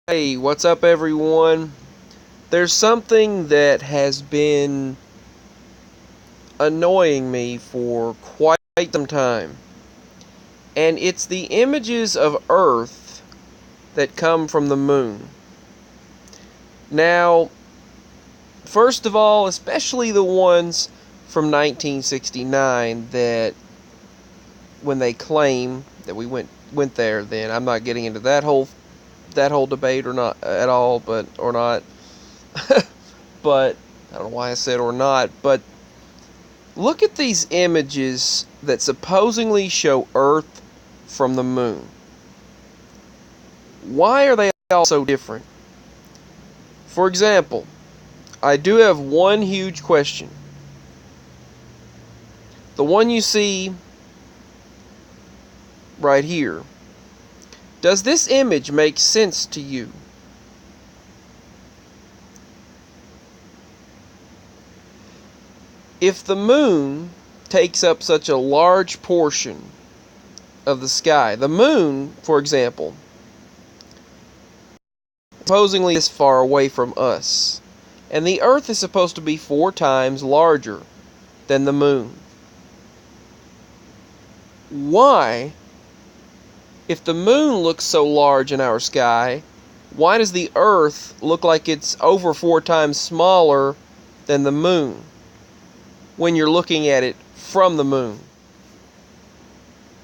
Hey, what's up, everyone? There's something that has been annoying me for quite some time, and it's the images of Earth that come from the moon. Now, first of all, especially the ones from 1969 that when they claim that we went there, then I'm not getting into that whole debate or not at all, but or not. But I don't know why I said or not, but look at these images that supposedly show Earth from the moon. Why are they all so different? For example, I do have one huge question. The one you see right here. Does this image make sense to you? If the moon takes up such a large portion of the sky, the moon, for example, supposedly this far away from us, and the Earth is supposed to be 4 times larger than the moon. Why, if the moon looks so large in our sky, why does the Earth look like it's over 4 times smaller than the moon when you're looking at it from the moon?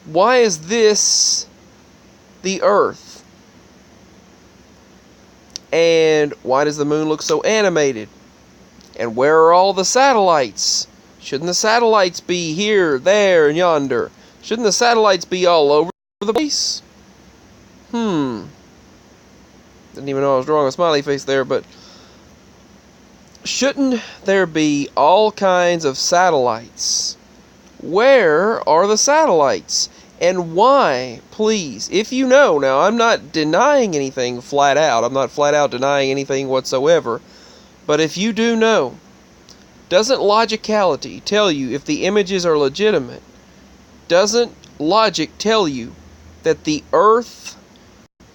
Why is this the Earth? And why does the moon look so animated? And where are all the satellites? Shouldn't the satellites be here, there, and yonder? Shouldn't the satellites be all over the place? Didn't even know I was drawing a smiley face there, but shouldn't there be all kinds of satellites? Where are the satellites? And why, please, if you know, now I'm not denying anything flat out. I'm not flat out denying anything whatsoever. But if you do know, doesn't logicality tell you if the images are legitimate? Doesn't logic tell you that the Earth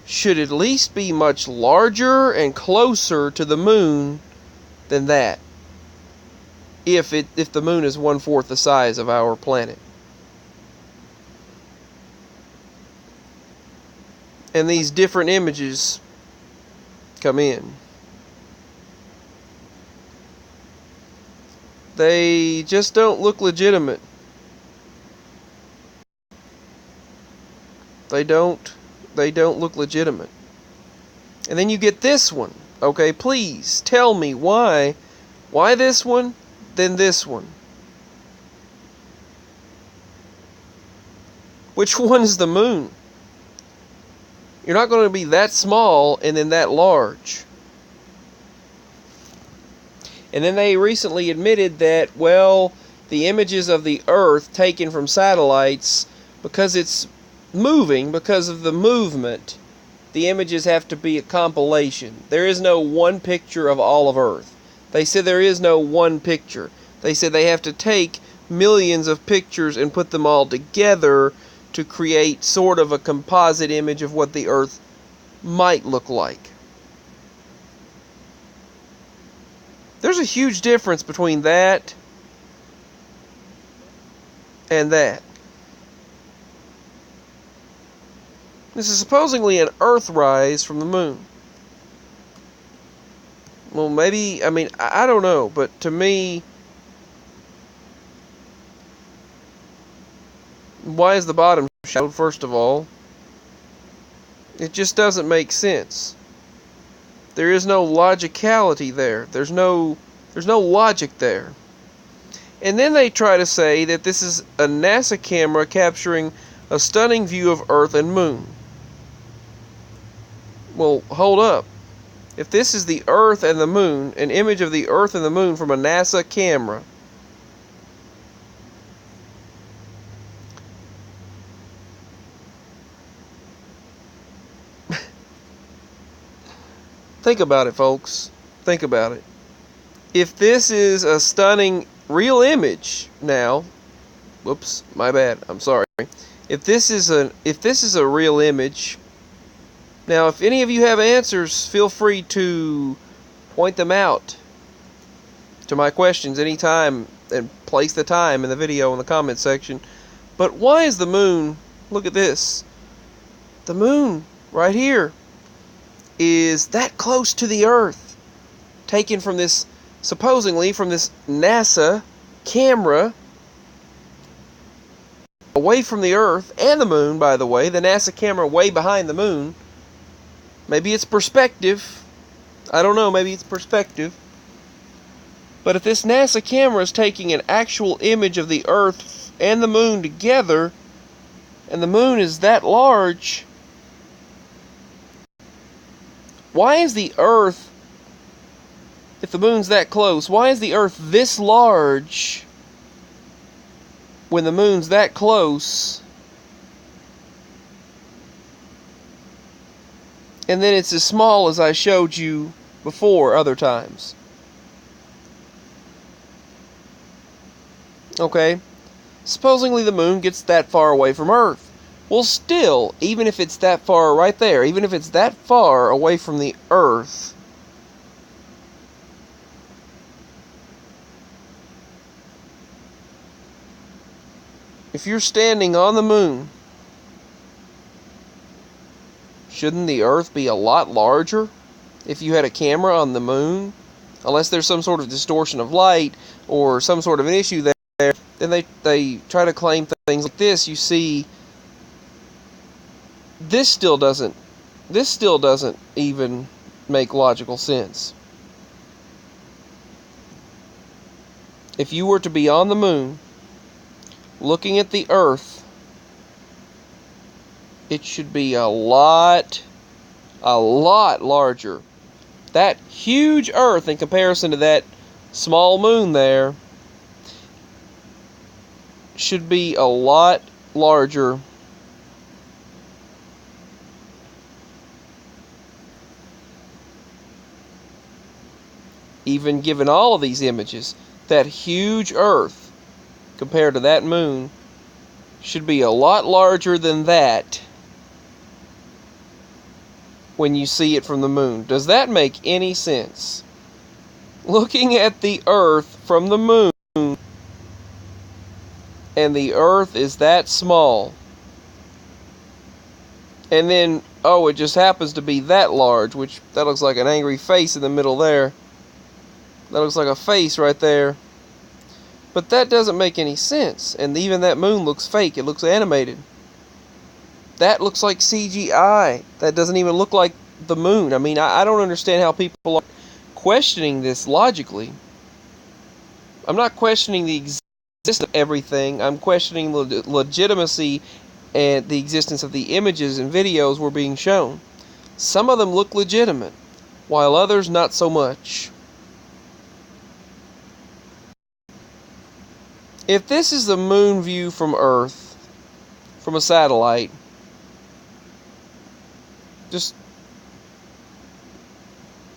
should at least be much larger and closer to the moon than that? If the moon is 1/4 the size of our planet. And these different images come in. They just don't look legitimate. They don't look legitimate. And then you get this one. Okay, please tell me why this one, then this one. Which one is the moon? You're not going to be that small and then that large. And then they recently admitted that, well, the images of the Earth taken from satellites, because it's moving, because of the movement, the images have to be a compilation. There is no one picture of all of Earth. They said there is no one picture. They said they have to take millions of pictures and put them all together to create sort of a composite image of what the Earth might look like. There's a huge difference between that and that. This is supposedly an Earthrise from the moon. Well, maybe, I don't know, but to me, why is the bottom shadowed, first of all? It just doesn't make sense. There is no logicality there. There's no logic there. And then they try to say that this is a NASA camera capturing a stunning view of Earth and moon. Well, hold up. If this is the Earth and the moon, an image of the Earth and the moon from a NASA camera, think about it, folks. Think about it. If this is a stunning real image now, whoops, my bad. I'm sorry. If this is a real image Now, if any of you have answers, feel free to point them out to my questions anytime and place the time in the video in the comment section. But why is the moon, look at this, the moon right here is that close to the Earth, taken from this, supposedly from this NASA camera, away from the Earth and the moon, by the way, the NASA camera way behind the moon. Maybe it's perspective, I don't know, maybe it's perspective. But if this NASA camera is taking an actual image of the Earth and the moon together, and the moon is that large, why is the Earth, if the moon's that close, why is the Earth this large when the moon's that close? And then it's as small as I showed you before other times. Okay, supposedly the moon gets that far away from Earth. Well, still, even if it's that far right there, even if it's that far away from the Earth, if you're standing on the moon, shouldn't the Earth be a lot larger if you had a camera on the moon? Unless there's some sort of distortion of light or some sort of an issue there. Then they try to claim things like this. You see, this still doesn't even make logical sense. If you were to be on the moon, looking at the Earth, it should be a lot larger. That huge Earth in comparison to that small moon there should be a lot larger. Even given all of these images, that huge Earth compared to that moon should be a lot larger than that when you see it from the moon. Does that make any sense? Looking at the Earth from the moon, and the Earth is that small, and then, oh, it just happens to be that large, which, that looks like an angry face in the middle there. That looks like a face right there. But that doesn't make any sense, and even that moon looks fake. It looks animated. That looks like CGI. That doesn't even look like the moon. I mean, I don't understand how people are questioning this logically. I'm not questioning the existence of everything. I'm questioning the legitimacy and the existence of the images and videos we're being shown. Some of them look legitimate, while others not so much. If this is the moon view from Earth, from a satellite, just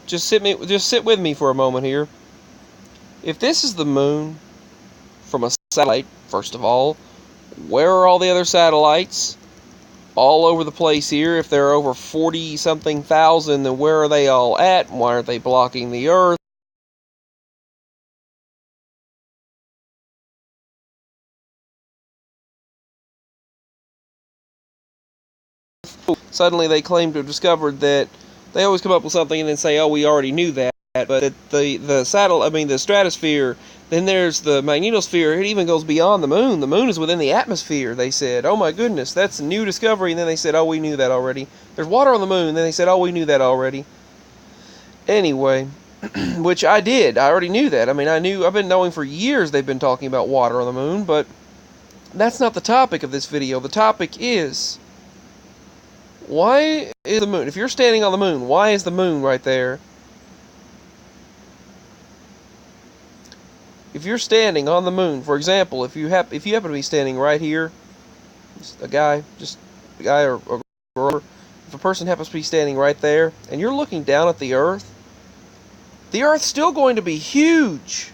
sit with me for a moment here. If this is the moon from a satellite, first of all, where are all the other satellites? All over the place here. If there are over 40-something thousand, then where are they all at? Why aren't they blocking the Earth? Suddenly they claim to have discovered that they always come up with something and then say, oh, we already knew that. But the stratosphere, then there's the magnetosphere. It even goes beyond the moon. The moon is within the atmosphere, they said. Oh my goodness, that's a new discovery. And then they said, oh, we knew that already. There's water on the moon. Then they said, oh, we knew that already. Anyway, which I did. I already knew that. I mean, I've been knowing for years they've been talking about water on the moon, but that's not the topic of this video. The topic is, why is the moon, if you're standing on the moon, why is the moon right there? If you're standing on the moon, for example, if you happen to be standing right here, a guy or girl, if a person happens to be standing right there, and you're looking down at the Earth's still going to be huge.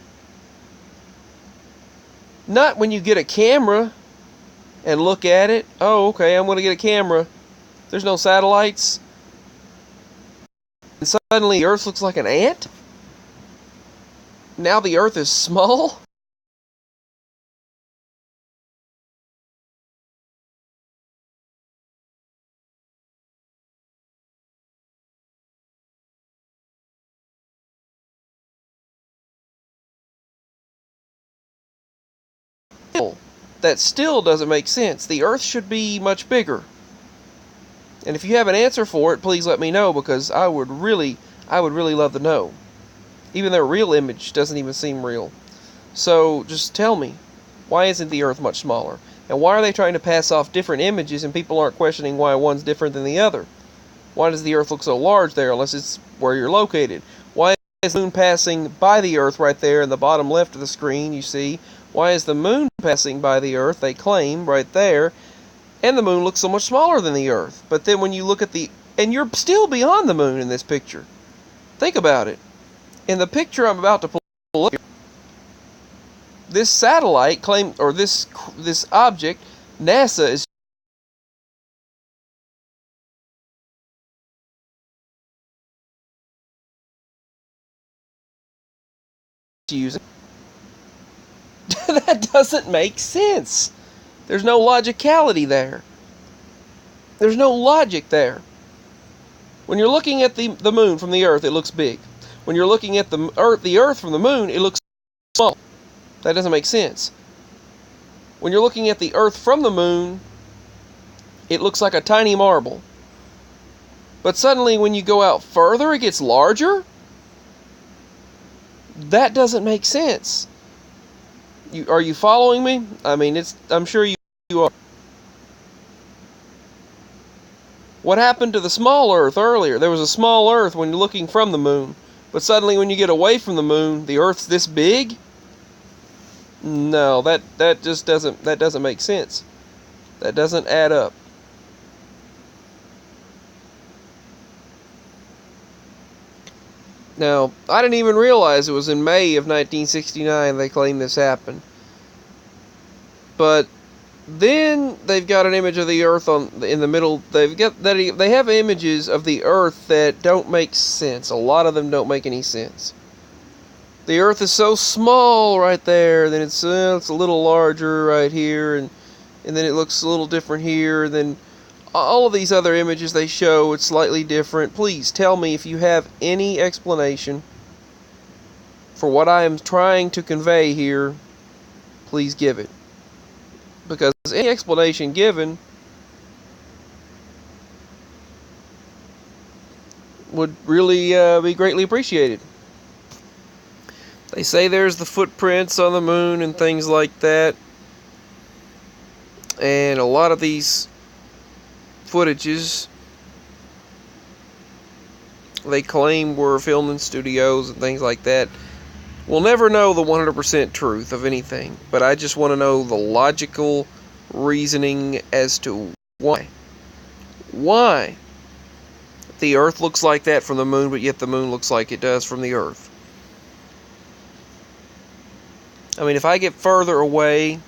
Not when you get a camera and look at it. Oh, okay, I'm going to get a camera. There's no satellites. And suddenly the Earth looks like an ant? Now the Earth is small? That still doesn't make sense. The Earth should be much bigger. And if you have an answer for it, please let me know, because I would really love to know. Even their real image doesn't even seem real. So just tell me, why isn't the Earth much smaller? And why are they trying to pass off different images and people aren't questioning why one's different than the other? Why does the Earth look so large there unless it's where you're located? Why is the moon passing by the Earth right there in the bottom left of the screen, you see? Why is the moon passing by the Earth, they claim, right there, and the moon looks so much smaller than the Earth? But then when you look at and you're still beyond the moon in this picture. Think about it. In the picture I'm about to pull up here, this satellite claimed, or this object, NASA is using. That doesn't make sense. There's no logicality there. There's no logic there. When you're looking at the moon from the Earth, it looks big. When you're looking at the Earth from the moon, it looks small. That doesn't make sense. When you're looking at the Earth from the moon, it looks like a tiny marble. But suddenly when you go out further, it gets larger? That doesn't make sense. Are you following me? I mean, I'm sure you are. What happened to the small Earth earlier? There was a small Earth when you're looking from the moon. But suddenly when you get away from the moon, the Earth's this big? No, that just doesn't make sense. That doesn't add up. Now, I didn't even realize it was in May of 1969 they claimed this happened. But then they've got an image of the Earth in the middle. They have images of the Earth that don't make sense. A lot of them don't make any sense. The Earth is so small right there, then it's a little larger right here, and then it looks a little different here, and then all of these other images they show, it's slightly different. Please tell me if you have any explanation for what I am trying to convey here. Please give it. Because any explanation given would really be greatly appreciated. They say there's the footprints on the moon and things like that. And a lot of these footages they claim were filmed in studios and things like that. We'll never know the 100% truth of anything, but I just want to know the logical reasoning as to why. Why the Earth looks like that from the moon, but yet the moon looks like it does from the Earth. I mean, if I get further away,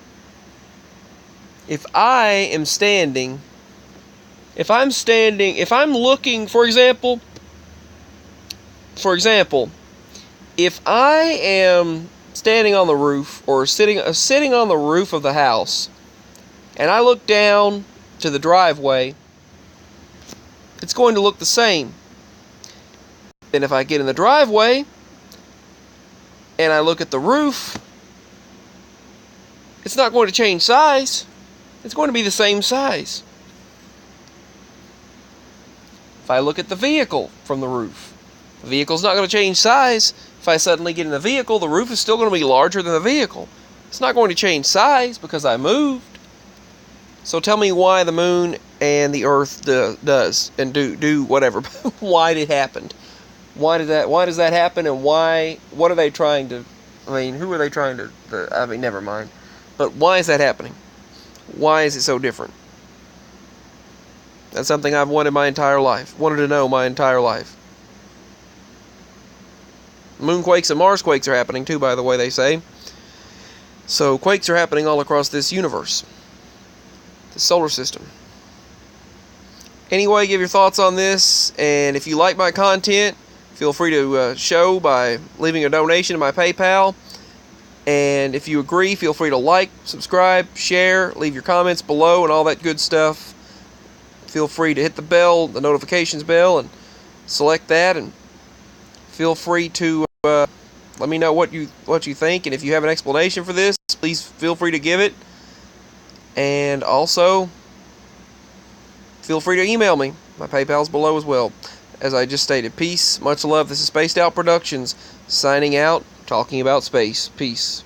if I'm looking, for example, if I am standing on the roof or sitting on the roof of the house and I look down to the driveway, it's going to look the same. And if I get in the driveway and I look at the roof, it's not going to change size. It's going to be the same size. If I look at the vehicle from the roof, the vehicle's not going to change size. If I suddenly get in the vehicle, the roof is still going to be larger than the vehicle. It's not going to change size because I moved. So tell me why the moon and the Earth does and do whatever. Why it happened? Why does that happen? And what are they trying to? I mean, who are they trying to? I mean, never mind. But why is that happening? Why is it so different? That's something I've wanted to know my entire life. Moonquakes and Marsquakes are happening too, by the way, they say. So quakes are happening all across this universe, the solar system. Anyway, give your thoughts on this, and if you like my content, feel free to show by leaving a donation to my PayPal. And if you agree, feel free to like, subscribe, share, leave your comments below, and all that good stuff. Feel free to hit the bell, the notifications bell, and select that. And feel free to let me know what you think. And if you have an explanation for this, please feel free to give it. And also, feel free to email me. My PayPal's below as well. As I just stated, peace, much love. This is Spaced Out Productions, signing out, talking about space. Peace.